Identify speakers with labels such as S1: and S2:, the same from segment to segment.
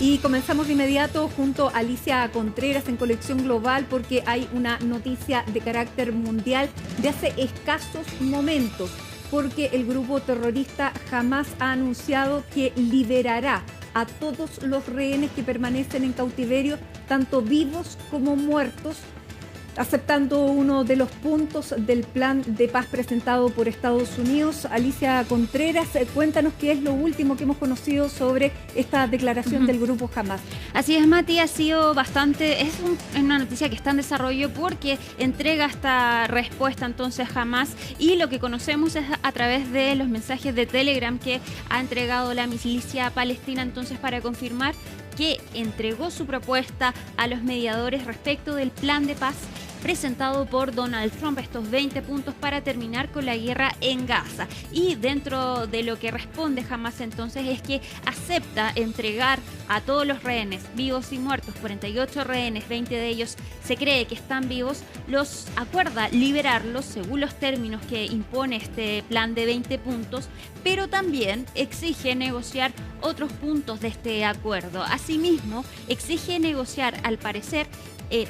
S1: Y comenzamos de inmediato junto a Alicia Contreras en Conexión Global porque hay una noticia de carácter mundial de hace escasos momentos, porque el grupo terrorista Hamás ha anunciado que liberará a todos los rehenes que permanecen en cautiverio, tanto vivos como muertos, aceptando uno de los puntos del plan de paz presentado por Estados Unidos. Alicia Contreras, cuéntanos qué es lo último que hemos conocido sobre esta declaración del grupo Hamás.
S2: Así es, Mati, ha sido bastante, es una noticia que está en desarrollo porque entrega esta respuesta entonces Hamás, y lo que conocemos es a través de los mensajes de Telegram que ha entregado la milicia palestina entonces para confirmar que entregó su propuesta a los mediadores respecto del plan de paz presentado por Donald Trump, estos 20 puntos para terminar con la guerra en Gaza. Y dentro de lo que responde Hamás entonces es que acepta entregar a todos los rehenes, vivos y muertos, 48 rehenes, 20 de ellos se cree que están vivos, los acuerda liberarlos según los términos que impone este plan de 20 puntos, pero también exige negociar otros puntos de este acuerdo. Asimismo, exige negociar, al parecer,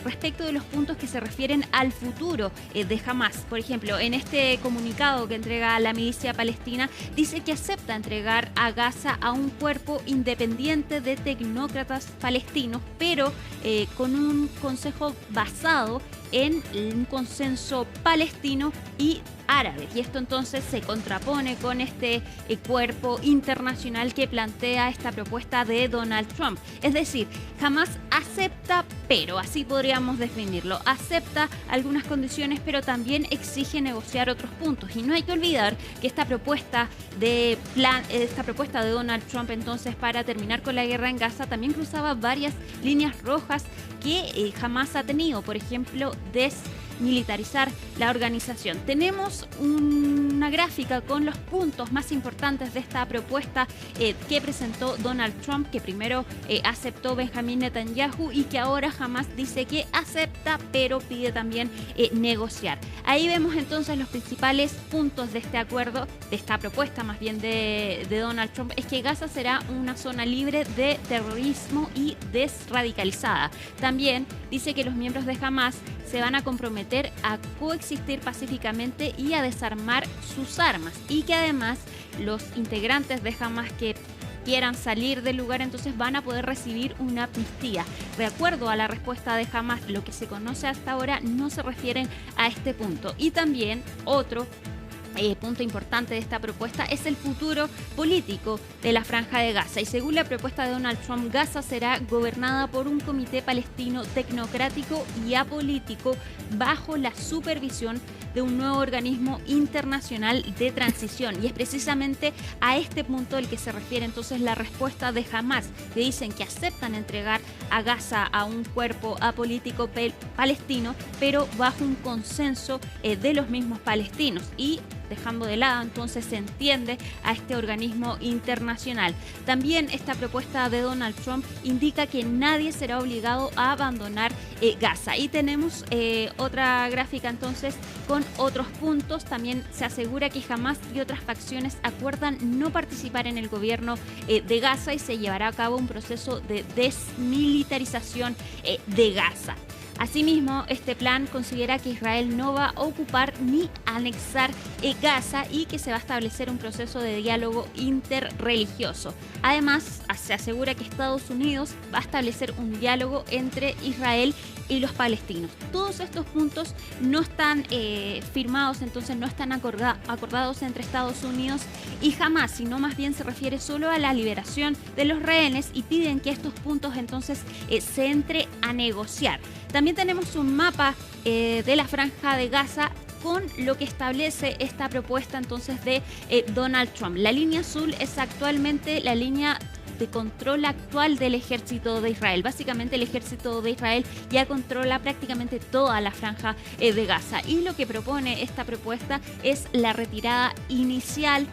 S2: respecto de los puntos que se refieren al futuro de Hamás. Por ejemplo, en este comunicado que entrega la milicia palestina, dice que acepta entregar a Gaza a un cuerpo independiente de tecnócratas palestinos, pero con un consejo basado en un consenso palestino y árabe. Y esto entonces se contrapone con este cuerpo internacional que plantea esta propuesta de Donald Trump. Es decir, Hamás acepta, pero así podríamos definirlo, acepta algunas condiciones, pero también exige negociar otros puntos. Y no hay que olvidar que esta propuesta de Donald Trump entonces para terminar con la guerra en Gaza también cruzaba varias líneas rojas que Hamás ha tenido, por ejemplo, desmilitarizar la organización. Tenemos una gráfica con los puntos más importantes de esta propuesta que presentó Donald Trump, que primero aceptó Benjamín Netanyahu y que ahora Hamás dice que acepta, pero pide también negociar. Ahí vemos entonces los principales puntos de este acuerdo, de esta propuesta más bien de Donald Trump, es que Gaza será una zona libre de terrorismo y desradicalizada. También dice que los miembros de Hamás se van a comprometer a coexistir pacíficamente y a desarmar sus armas, y que además los integrantes de Hamás que quieran salir del lugar entonces van a poder recibir una amnistía. De acuerdo a la respuesta de Hamás, lo que se conoce hasta ahora no se refieren a este punto. Y también otro punto importante de esta propuesta es el futuro político de la Franja de Gaza, y según la propuesta de Donald Trump, Gaza será gobernada por un comité palestino tecnocrático y apolítico bajo la supervisión de un nuevo organismo internacional de transición. Y es precisamente a este punto el que se refiere entonces la respuesta de Hamás, que dicen que aceptan entregar a Gaza a un cuerpo apolítico palestino, pero bajo un consenso de los mismos palestinos, y dejando de lado entonces se entiende a este organismo internacional. También esta propuesta de Donald Trump indica que nadie será obligado a abandonar Gaza. Y tenemos otra gráfica entonces con otros puntos. También se asegura que Hamás y otras facciones acuerdan no participar en el gobierno de Gaza y se llevará a cabo un proceso de desmilitarización de Gaza. Asimismo, este plan considera que Israel no va a ocupar ni anexar Gaza y que se va a establecer un proceso de diálogo interreligioso. Además, se asegura que Estados Unidos va a establecer un diálogo entre Israel y los palestinos. Todos estos puntos no están firmados, entonces no están acordados entre Estados Unidos y Hamás, sino más bien se refiere solo a la liberación de los rehenes, y piden que estos puntos entonces se entre a negociar. También tenemos un mapa de la Franja de Gaza con lo que establece esta propuesta entonces de Donald Trump. La línea azul es actualmente la línea de control actual del ejército de Israel. Básicamente el ejército de Israel ya controla prácticamente toda la Franja de Gaza, y lo que propone esta propuesta es la retirada inicial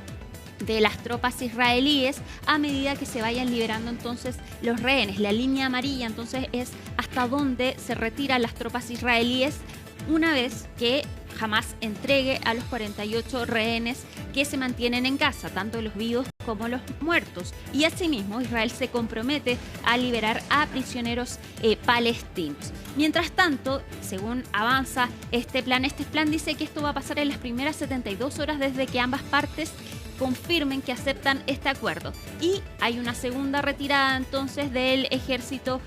S2: de las tropas israelíes a medida que se vayan liberando entonces los rehenes. La línea amarilla entonces es hasta donde se retiran las tropas israelíes una vez que Hamás entregue a los 48 rehenes que se mantienen en Gaza, tanto los vivos como los muertos. Y asimismo, Israel se compromete a liberar a prisioneros palestinos. Mientras tanto, según avanza este plan dice que esto va a pasar en las primeras 72 horas desde que ambas partes confirmen que aceptan este acuerdo. Y hay una segunda retirada entonces del ejército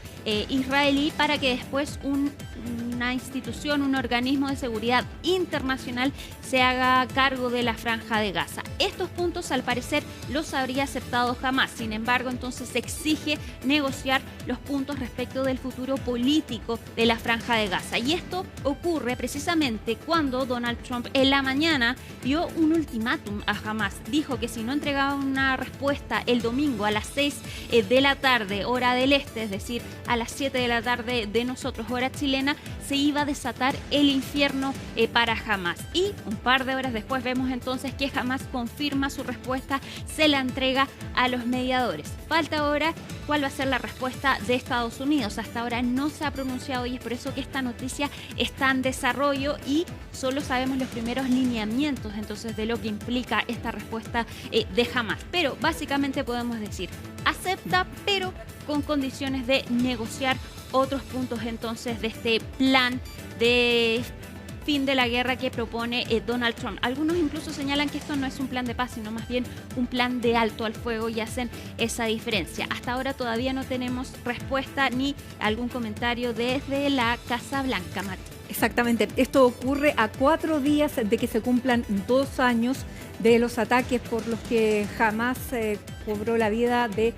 S2: israelí para que después una institución, un organismo de seguridad internacional se haga cargo de la Franja de Gaza. Estos puntos al parecer los habría aceptado Hamás. Sin embargo, entonces se exige negociar los puntos respecto del futuro político de la Franja de Gaza. Y esto ocurre precisamente cuando Donald Trump en la mañana dio un ultimátum a Hamás. Dijo que si no entregaba una respuesta el domingo a las 6 de la tarde, hora del este, es decir, a las 7 de la tarde de nosotros, hora chilena, se iba a desatar el infierno para Hamás. Y un par de horas después vemos entonces que Hamás confirma su respuesta, se la entrega a los mediadores. Falta ahora cuál va a ser la respuesta de Estados Unidos. Hasta ahora no se ha pronunciado y es por eso que esta noticia está en desarrollo y solo sabemos los primeros lineamientos entonces de lo que implica esta respuesta de Hamás. Pero básicamente podemos decir, acepta, pero con condiciones de negociar otros puntos entonces de este plan de fin de la guerra que propone Donald Trump. Algunos incluso señalan que esto no es un plan de paz, sino más bien un plan de alto al fuego y hacen esa diferencia. Hasta ahora todavía no tenemos respuesta ni algún comentario desde la Casa Blanca, Mati.
S1: Exactamente. Esto ocurre a 4 días de que se cumplan 2 años de los ataques por los que Hamás cobró la vida de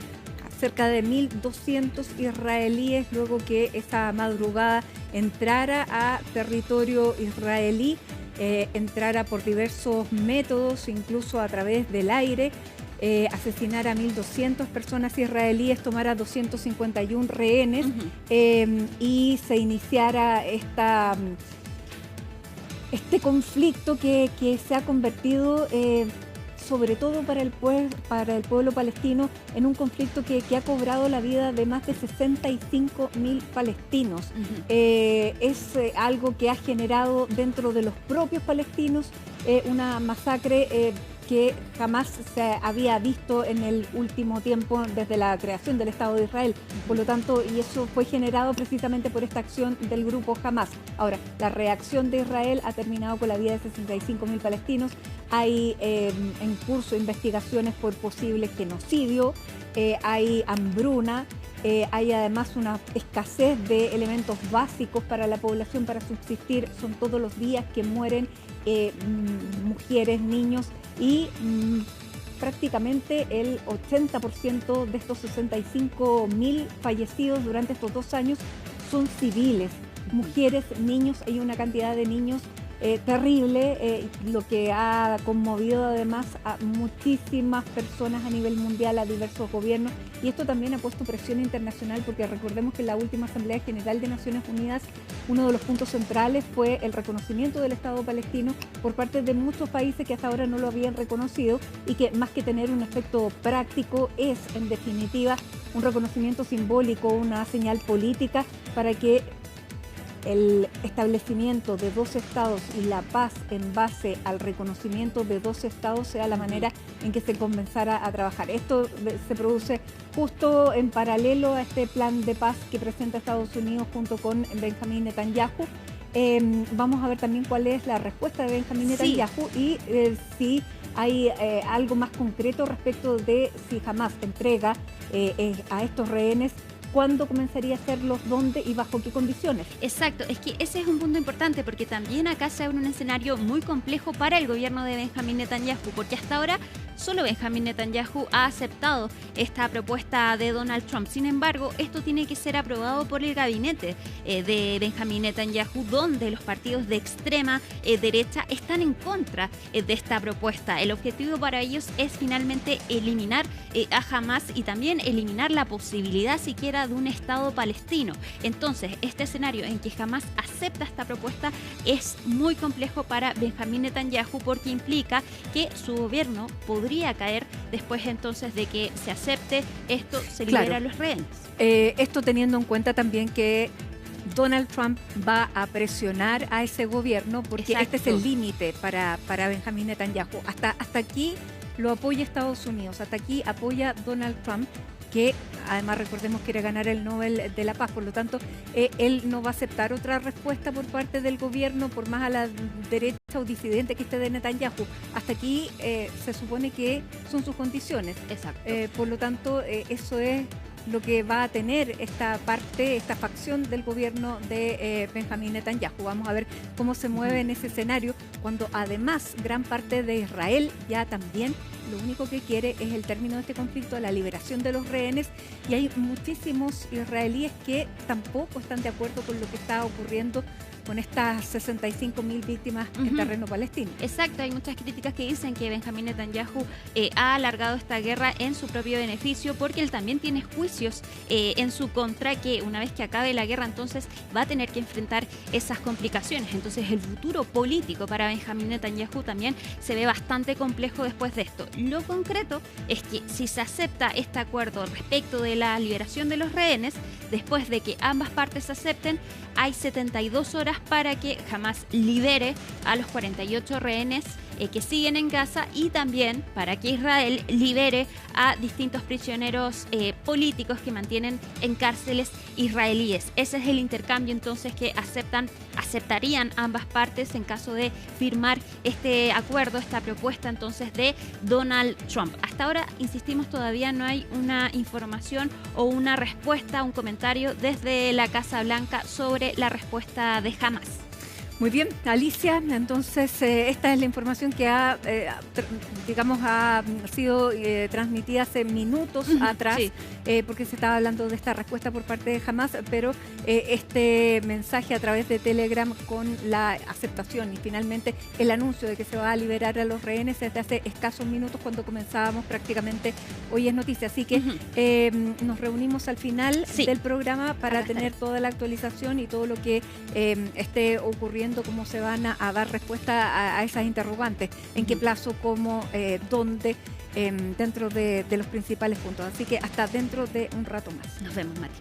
S1: cerca de 1.200 israelíes luego que esa madrugada entrara a territorio israelí, entrara por diversos métodos, incluso a través del aire, asesinara a 1.200 personas israelíes, tomara 251 rehenes y se iniciara este conflicto que se ha convertido sobre todo para el pueblo palestino, en un conflicto que ha cobrado la vida de más de 65.000 palestinos. Es algo que ha generado dentro de los propios palestinos una masacre que jamás se había visto en el último tiempo desde la creación del Estado de Israel. Por lo tanto, y eso fue generado precisamente por esta acción del grupo Hamás. Ahora, la reacción de Israel ha terminado con la vida de 65.000 palestinos. Hay en curso investigaciones por posible genocidio, hay hambruna, hay además una escasez de elementos básicos para la población para subsistir. Son todos los días que mueren mujeres, niños y prácticamente el 80% de estos 65.000 fallecidos durante estos 2 años son civiles, mujeres, niños. Hay una cantidad de niños terrible, lo que ha conmovido además a muchísimas personas a nivel mundial, a diversos gobiernos, y esto también ha puesto presión internacional porque recordemos que en la última Asamblea General de Naciones Unidas uno de los puntos centrales fue el reconocimiento del Estado palestino por parte de muchos países que hasta ahora no lo habían reconocido y que más que tener un efecto práctico es en definitiva un reconocimiento simbólico, una señal política para que el establecimiento de 2 estados y la paz en base al reconocimiento de 2 estados sea la manera en que se comenzara a trabajar. Esto se produce justo en paralelo a este plan de paz que presenta Estados Unidos junto con Benjamín Netanyahu. Vamos a ver también cuál es la respuesta de Benjamín Netanyahu y si hay algo más concreto respecto de si Hamás entrega a estos rehenes. ¿Cuándo comenzaría a hacerlos? ¿Dónde y bajo qué condiciones?
S2: Exacto, es que ese es un punto importante porque también acá se abre un escenario muy complejo para el gobierno de Benjamín Netanyahu, porque hasta ahora solo Benjamín Netanyahu ha aceptado esta propuesta de Donald Trump. Sin embargo, esto tiene que ser aprobado por el gabinete de Benjamín Netanyahu, donde los partidos de extrema derecha están en contra de esta propuesta. El objetivo para ellos es finalmente eliminar a Hamás y también eliminar la posibilidad siquiera de un Estado palestino. Entonces, este escenario en que Hamás acepta esta propuesta es muy complejo para Benjamín Netanyahu porque implica que su gobierno podría caer después entonces de que se acepte esto, se libera a los rehenes.
S1: Esto teniendo en cuenta también que Donald Trump va a presionar a ese gobierno porque este es el límite para Benjamín Netanyahu. Hasta aquí lo apoya Estados Unidos. Hasta aquí apoya Donald Trump, que además recordemos quiere ganar el Nobel de la Paz. Por lo tanto, él no va a aceptar otra respuesta por parte del gobierno, por más a la derecha o disidente que esté de Netanyahu. Hasta aquí se supone que son sus condiciones.
S2: Exacto.
S1: Por lo tanto, eso es lo que va a tener esta parte, esta facción del gobierno de Benjamín Netanyahu. Vamos a ver cómo se mueve en ese escenario, cuando además gran parte de Israel ya también lo único que quiere es el término de este conflicto, la liberación de los rehenes, y hay muchísimos israelíes que tampoco están de acuerdo con lo que está ocurriendo con estas 65.000 víctimas en terreno palestino.
S2: Exacto, hay muchas críticas que dicen que Benjamín Netanyahu ha alargado esta guerra en su propio beneficio, porque él también tiene juicios en su contra, que una vez que acabe la guerra entonces va a tener que enfrentar esas complicaciones. Entonces el futuro político para Benjamín Netanyahu también se ve bastante complejo después de esto. Lo concreto es que si se acepta este acuerdo respecto de la liberación de los rehenes, después de que ambas partes acepten, hay 72 horas para que Hamás libere a los 48 rehenes que siguen en Gaza, y también para que Israel libere a distintos prisioneros políticos que mantienen en cárceles israelíes. Ese es el intercambio entonces que aceptarían ambas partes en caso de firmar este acuerdo, esta propuesta entonces de Donald Trump. Hasta ahora, insistimos, todavía no hay una información o una respuesta, un comentario desde la Casa Blanca sobre la respuesta de Hamás.
S1: Muy bien, Alicia, entonces esta es la información que ha sido transmitida hace minutos atrás,
S2: sí.
S1: Porque se estaba hablando de esta respuesta por parte de Hamás, pero este mensaje a través de Telegram con la aceptación y finalmente el anuncio de que se va a liberar a los rehenes desde hace escasos minutos, cuando comenzábamos prácticamente Hoy es Noticia. Así que nos reunimos al final del programa para tener toda la actualización y todo lo que esté ocurriendo, cómo se van a dar respuesta a esas interrogantes, en qué plazo, cómo, dónde, dentro de los principales puntos. Así que hasta dentro de un rato más.
S2: Nos vemos, Mati.